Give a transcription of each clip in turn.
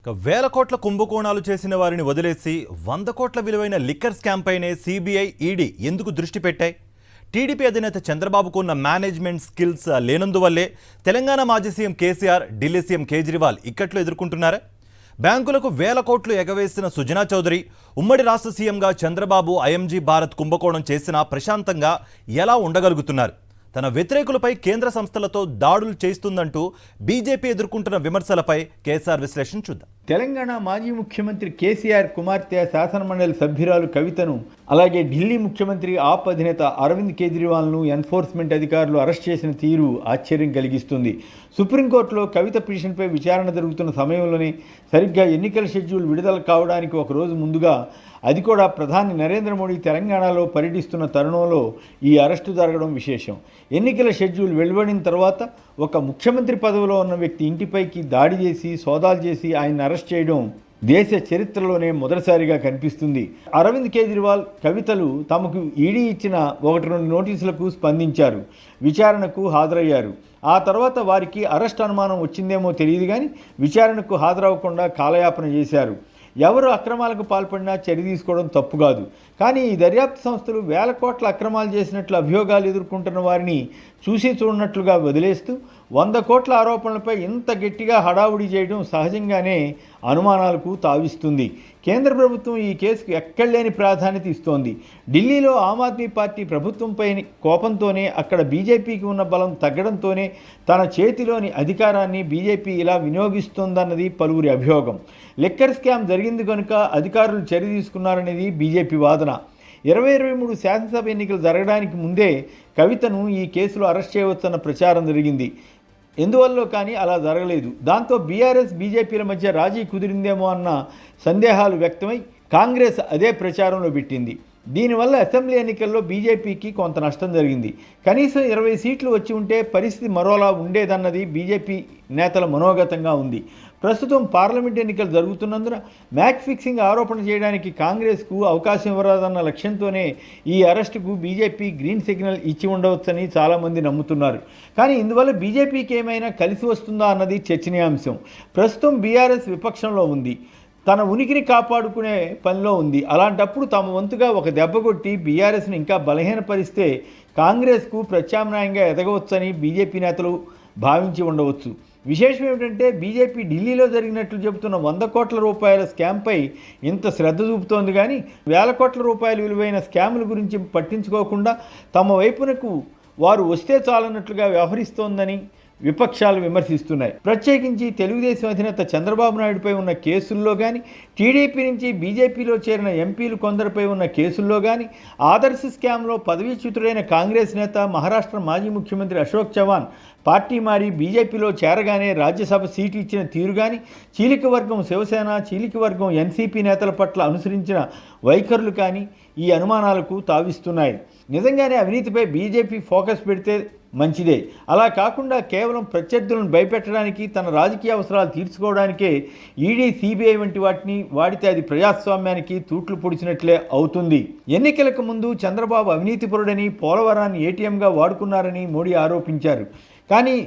వేల కోట్ల కుంభకోణాలు చేసిన వారిని వదిలేసి 100 కోట్ల విలువైన లిక్కర్ స్కామ్ పైనే సిబిఐ ఈడీ ఎందుకు దృష్టి పెట్టాయి? టీడీపీ అధినేత చంద్రబాబుకు ఉన్న మేనేజ్మెంట్ స్కిల్స్ లేనందువల్లే తెలంగాణ మాజీ సీఎం కేసీఆర్, ఢిల్లీ సీఎం కేజ్రీవాల్ ఇక్కట్లు ఎదుర్కొంటున్నారా? బ్యాంకులకు వేల కోట్లు ఎగవేసిన సుజనా చౌదరి ఉమ్మడి రాష్ట్ర సీఎంగా చంద్రబాబు ఐఎంజీ భారత్ కుంభకోణం చేసినా ప్రశాంతంగా ఎలా ఉండగలుగుతున్నారు? తన వ్యతిరేకులపై కేంద్ర సంస్థలతో దాడులు చేస్తుందంటూ బీజేపీ ఎదుర్కొంటున్న విమర్శలపై కేసీఆర్ విశ్లేషణ చూద్దాం. తెలంగాణ మాజీ ముఖ్యమంత్రి కేసీఆర్ కుమార్తె శాసనమండలి సభ్యురాలు కవితను, అలాగే ఢిల్లీ ముఖ్యమంత్రి ఆప్ అధినేత అరవింద్ కేజ్రీవాల్ను ఎన్ఫోర్స్మెంట్ అధికారులు అరెస్ట్ చేసిన తీరు ఆశ్చర్యం కలిగిస్తుంది. సుప్రీంకోర్టులో కవిత పిటిషన్పై విచారణ జరుగుతున్న సమయంలోనే సరిగ్గా ఎన్నికల షెడ్యూల్ విడుదల కావడానికి ఒకరోజు ముందుగా, అది కూడా ప్రధాని నరేంద్ర మోడీ తెలంగాణలో పర్యటిస్తున్న తరుణంలో ఈ అరెస్టు జరగడం విశేషం. ఎన్నికల షెడ్యూల్ వెలువడిన తర్వాత ఒక ముఖ్యమంత్రి పదవిలో ఉన్న వ్యక్తి ఇంటిపైకి దాడి చేసి సోదాలు చేసి ఆయన అరెస్ట్ చేయడం దేశ చరిత్రలోనే మొదటిసారిగా కనిపిస్తుంది. అరవింద్ కేజ్రీవాల్, కవితలు తమకు ఈడీ ఇచ్చిన 1-2 నోటీసులకు స్పందించారు, విచారణకు హాజరయ్యారు. ఆ తర్వాత వారికి అరెస్ట్ అనుమానం వచ్చిందేమో తెలియదు కానీ విచారణకు హాజరవ్వకుండా కాలయాపన చేశారు. ఎవరు అక్రమాలకు పాల్పడినా చర్య తీసుకోవడం తప్పు కాదు. కానీ ఈ దర్యాప్తు సంస్థలు వేల కోట్ల అక్రమాలు చేసినట్లు అభియోగాలు ఎదుర్కొంటున్న వారిని చూసి చూడనట్లుగా వదిలేస్తూ 100 కోట్ల ఆరోపణలపై ఇంత గట్టిగా హడావుడి చేయడం సహజంగానే అనుమానాలకు తావిస్తుంది. కేంద్ర ప్రభుత్వం ఈ కేసుకు ఎక్కడలేని ప్రాధాన్యత ఇస్తోంది. ఢిల్లీలో ఆమ్ ఆద్మీ పార్టీ ప్రభుత్వంపై కోపంతోనే, అక్కడ బీజేపీకి ఉన్న బలం తగ్గడంతోనే తన చేతిలోని అధికారాన్ని బీజేపీ ఇలా వినియోగిస్తోందన్నది పలువురి అభియోగం. లిక్కర్ స్కామ్ జరిగింది కనుక అధికారులు చర్య తీసుకున్నారనేది బీజేపీ వాదన. 2023 శాసనసభ ఎన్నికలు జరగడానికి ముందే కవితను ఈ కేసులో అరెస్ట్ చేయవచ్చన్న ప్రచారం జరిగింది. ఎందువల్ల కానీ అలా జరగలేదు. దాంతో బీఆర్ఎస్, బీజేపీల మధ్య రాజీ కుదిరిందేమో అన్న సందేహాలు వ్యక్తమై కాంగ్రెస్ అదే ప్రచారంలో పెట్టింది. దీనివల్ల అసెంబ్లీ ఎన్నికల్లో బీజేపీకి కొంత నష్టం జరిగింది. కనీసం 20 సీట్లు వచ్చి ఉంటే పరిస్థితి మరోలా ఉండేదన్నది బీజేపీ నేతల మనోగతంగా ఉంది. ప్రస్తుతం పార్లమెంట్ ఎన్నికలు జరుగుతున్నందున మ్యాచ్ ఫిక్సింగ్ ఆరోపణ చేయడానికి కాంగ్రెస్కు అవకాశం ఇవ్వరాదన్న లక్ష్యంతోనే ఈ అరెస్టుకు బీజేపీ గ్రీన్ సిగ్నల్ ఇచ్చి ఉండవచ్చని చాలామంది నమ్ముతున్నారు. కానీ ఇందువల్ల బీజేపీకి ఏమైనా కలిసి వస్తుందా అన్నది చర్చనీయాంశం. ప్రస్తుతం బీఆర్ఎస్ విపక్షంలో ఉంది, తన ఉనికిని కాపాడుకునే పనిలో ఉంది. అలాంటప్పుడు తమ వంతుగా ఒక దెబ్బ కొట్టి బీఆర్ఎస్ను ఇంకా బలహీనపరిస్తే కాంగ్రెస్కు ప్రత్యామ్నాయంగా ఎదగవచ్చని బీజేపీ నేతలు భావించి ఉండవచ్చు. విశేషం ఏమిటంటే బీజేపీ ఢిల్లీలో జరిగినట్లు చెబుతున్న 100 కోట్ల రూపాయల స్కామ్పై ఇంత శ్రద్ధ చూపుతోంది కానీ వేల కోట్ల రూపాయల విలువైన స్కాముల గురించి పట్టించుకోకుండా తమ వైపునకు వారు వస్తే చాలన్నట్లుగా వ్యవహరిస్తోందని విపక్షాలు విమర్శిస్తున్నాయి. ప్రత్యేకించి తెలుగుదేశం అధినేత చంద్రబాబు నాయుడుపై ఉన్న కేసుల్లో కానీ, టీడీపీ నుంచి బీజేపీలో చేరిన ఎంపీలు కొందరిపై ఉన్న కేసుల్లో కానీ, ఆదర్శ్ స్కామ్లో పదవీచ్యుతుడైన కాంగ్రెస్ నేత, మహారాష్ట్ర మాజీ ముఖ్యమంత్రి అశోక్ చవాన్ పార్టీ మారి బీజేపీలో చేరగానే రాజ్యసభ సీటు ఇచ్చిన తీరు కానీ, చీలిక వర్గం శివసేన, చీలిక వర్గం ఎన్సీపీ నేతల పట్ల అనుసరించిన వైఖరులు కానీ ఈ అనుమానాలకు తావిస్తున్నాయి. నిజంగానే అవినీతిపై బీజేపీ ఫోకస్ పెడితే మంచిదే. అలా కాకుండా కేవలం ప్రత్యర్థులను భయపెట్టడానికి, తన రాజకీయ అవసరాలు తీర్చుకోవడానికే ఈడీ, సిబిఐ వంటి వాటిని వాడితే అది ప్రజాస్వామ్యానికి తూట్లు పొడిచినట్లే అవుతుంది. ఎన్నికలకు ముందు చంద్రబాబు అవినీతిపరుడని, పోలవరాన్ని ఏటీఎంగా వాడుకున్నారని మోడీ ఆరోపించారు. కానీ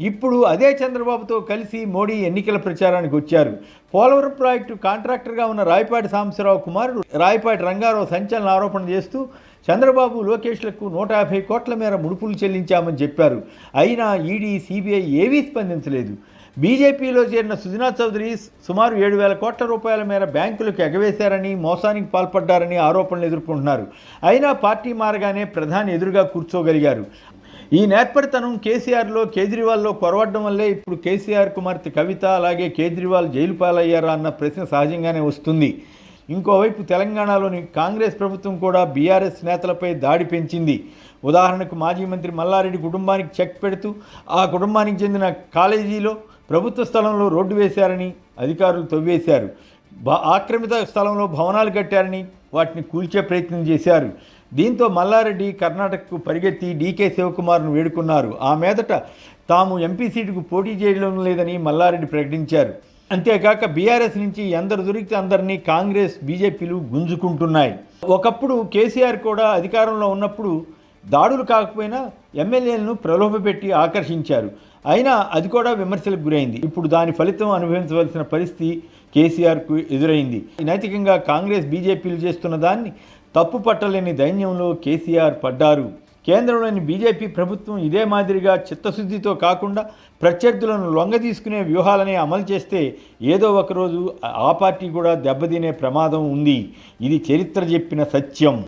ఇప్పుడు అదే చంద్రబాబుతో కలిసి మోడీ ఎన్నికల ప్రచారానికి వచ్చారు. పోలవరం ప్రాజెక్టు కాంట్రాక్టర్గా ఉన్న రాయపాటి సాంబశివరావు కుమారుడు రాయపాటి రంగారావు సంచలన ఆరోపణ చేస్తూ చంద్రబాబు, లోకేష్లకు 150 కోట్ల మేర ముడుపులు చెల్లించామని చెప్పారు. అయినా ఈడీ, సిబిఐ ఏవీ స్పందించలేదు. బీజేపీలో చేరిన సుజనా చౌదరి సుమారు 7,000 కోట్ల రూపాయల మేర బ్యాంకులకు ఎగవేశారని, మోసానికి పాల్పడ్డారని ఆరోపణలు ఎదుర్కొంటున్నారు. అయినా పార్టీ మారగానే ప్రధాని ఎదురుగా కూర్చోగలిగారు. ఈ నేర్పరితనం కేసీఆర్లో, కేజ్రీవాల్లో కొరవడం వల్లే ఇప్పుడు కేసీఆర్ కుమార్తె కవిత, అలాగే కేజ్రీవాల్ జైలు పాలయ్యారా అన్న ప్రశ్న సహజంగానే వస్తుంది. ఇంకోవైపు తెలంగాణలోని కాంగ్రెస్ ప్రభుత్వం కూడా బీఆర్ఎస్ నేతలపై దాడి పెంచింది. ఉదాహరణకు మాజీ మంత్రి మల్లారెడ్డి కుటుంబానికి చెక్ పెడుతూ ఆ కుటుంబానికి చెందిన కాలేజీలో ప్రభుత్వ స్థలంలో రోడ్డు వేశారని అధికారులు తవ్వేశారు. ఆక్రమిత స్థలంలో భవనాలు కట్టారని వాటిని కూల్చే ప్రయత్నం చేశారు. దీంతో మల్లారెడ్డి కర్ణాటకకు పరిగెత్తి డీకే శివకుమార్ను వేడుకున్నారు. ఆ మీదట తాము ఎంపీ సీటుకు పోటీ చేయడం లేదని మల్లారెడ్డి ప్రకటించారు. అంతేకాక బీఆర్ఎస్ నుంచి ఎందరు దొరికితే అందరినీ కాంగ్రెస్, బీజేపీలు గుంజుకుంటున్నాయి. ఒకప్పుడు కేసీఆర్ కూడా అధికారంలో ఉన్నప్పుడు దాడులు కాకపోయినా ఎమ్మెల్యేలను ప్రలోభపెట్టి ఆకర్షించారు. అయినా అది కూడా విమర్శలకు గురైంది. ఇప్పుడు దాని ఫలితం అనుభవించవలసిన పరిస్థితి కేసీఆర్కు ఎదురైంది. నైతికంగా కాంగ్రెస్ బీజేపీలు చేస్తున్న దాన్ని తప్పు పట్టలేని దైన్యంలో కేసీఆర్ పడ్డారు. కేంద్రంలోని బీజేపీ ప్రభుత్వం ఇదే మాదిరిగా చిత్తశుద్ధితో కాకుండా ప్రత్యర్థులను లొంగదీసుకునే వ్యూహాలనే అమలు చేస్తే ఏదో ఒకరోజు ఆ పార్టీ కూడా దెబ్బతినే ప్రమాదం ఉంది. ఇది చరిత్ర చెప్పిన సత్యం.